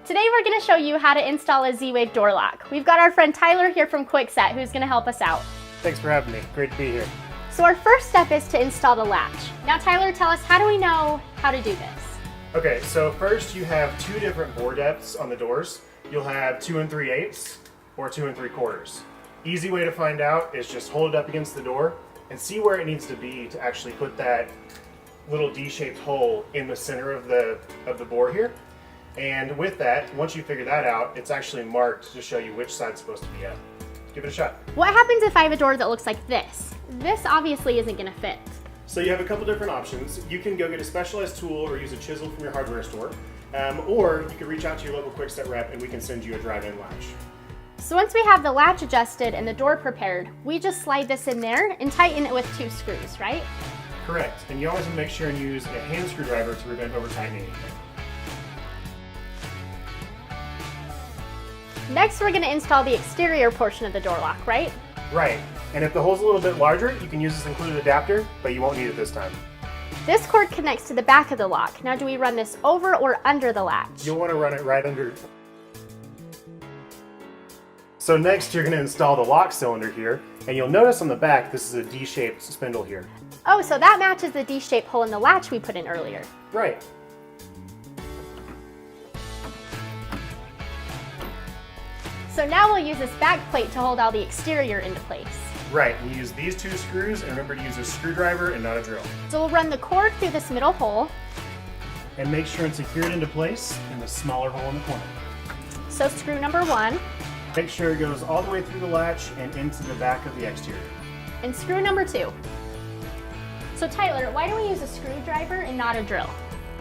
Today we're going to show you how to install a Z-Wave door lock. We've got our friend Tyler here from Kwikset who's going to help us out. Thanks for having me. Great to be here. So our first step is to install the latch. Now Tyler, tell us, how do we know how to do this? Okay, so first you have two different bore depths on the doors. You'll have 2 3/8 or 2 3/4. Easy way to find out is just hold it up against the door and see where it needs to be to actually put that little D-shaped hole in the center of the bore here. And with that, once you figure that out, it's actually marked to show you which side's supposed to be up. Give it a shot. What happens if I have a door that looks like this? This obviously isn't going to fit. So you have a couple different options. You can go get a specialized tool or use a chisel from your hardware store, or you can reach out to your local Kwikset rep and we can send you a drive-in latch. So once we have the latch adjusted and the door prepared, we just slide this in there and tighten it with 2 screws, right? Correct, and you always want to make sure and use a hand screwdriver to prevent over-tightening anything. Next, we're going to install the exterior portion of the door lock, right? Right, and if the hole's a little bit larger, you can use this included adapter, but you won't need it this time. This cord connects to the back of the lock. Now, do we run this over or under the latch? You'll want to run it right under. So next, you're going to install the lock cylinder here, and you'll notice on the back, this is a D-shaped spindle here. Oh, so that matches the D-shaped hole in the latch we put in earlier. Right. So now we'll use this back plate to hold all the exterior into place. Right, and use these 2 screws, and remember to use a screwdriver and not a drill. So we'll run the cord through this middle hole. And make sure it's secured into place in the smaller hole in the corner. So screw number 1. Make sure it goes all the way through the latch and into the back of the exterior. And screw number 2. So Tyler, why do we use a screwdriver and not a drill?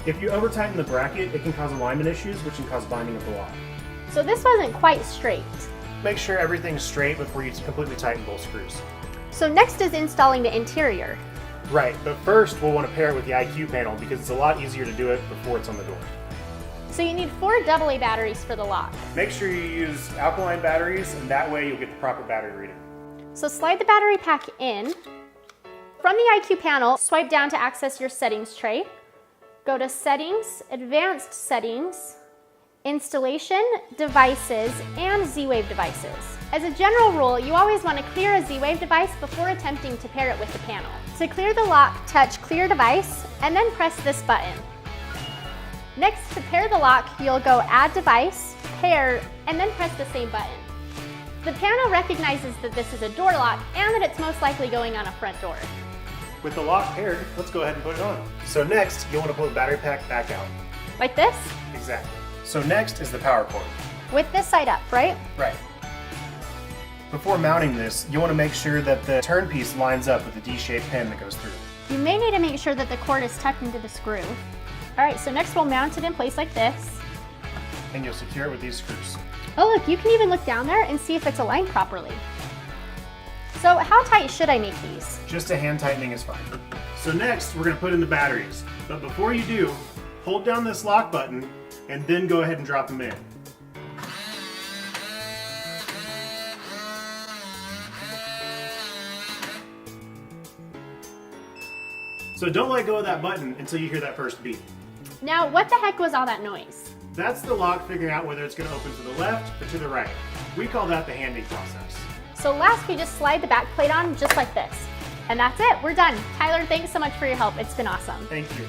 If you over-tighten the bracket, it can cause alignment issues, which can cause binding of the lock. So this wasn't quite straight. Make sure everything's straight before you completely tighten both screws. So next is installing the interior. Right, but first we'll want to pair it with the IQ panel because it's a lot easier to do it before it's on the door. So you need 4 AA batteries for the lock. Make sure you use alkaline batteries, and that way you'll get the proper battery reading. So slide the battery pack in. From the IQ panel, swipe down to access your settings tray. Go to Settings, Advanced Settings, Installation, Devices, and Z-Wave Devices. As a general rule, you always want to clear a Z-Wave device before attempting to pair it with the panel. To clear the lock, touch Clear Device, and then press this button. Next, to pair the lock, you'll go Add Device, Pair, and then press the same button. The panel recognizes that this is a door lock and that it's most likely going on a front door. With the lock paired, let's go ahead and put it on. So next, you'll want to pull the battery pack back out. Like this? Exactly. So next is the power cord. With this side up, right? Right. Before mounting this, you want to make sure that the turn piece lines up with the D-shaped pin that goes through. You may need to make sure that the cord is tucked into the screw. All right, so next we'll mount it in place like this. And you'll secure it with these screws. Oh look, you can even look down there and see if it's aligned properly. So how tight should I make these? Just a hand tightening is fine. So next, we're going to put in the batteries. But before you do, hold down this lock button and then go ahead and drop them in. So don't let go of that button until you hear that first beep. Now, what the heck was all that noise? That's the lock figuring out whether it's going to open to the left or to the right. We call that the handing process. So last, we just slide the back plate on just like this. And that's it, we're done. Tyler, thanks so much for your help. It's been awesome. Thank you.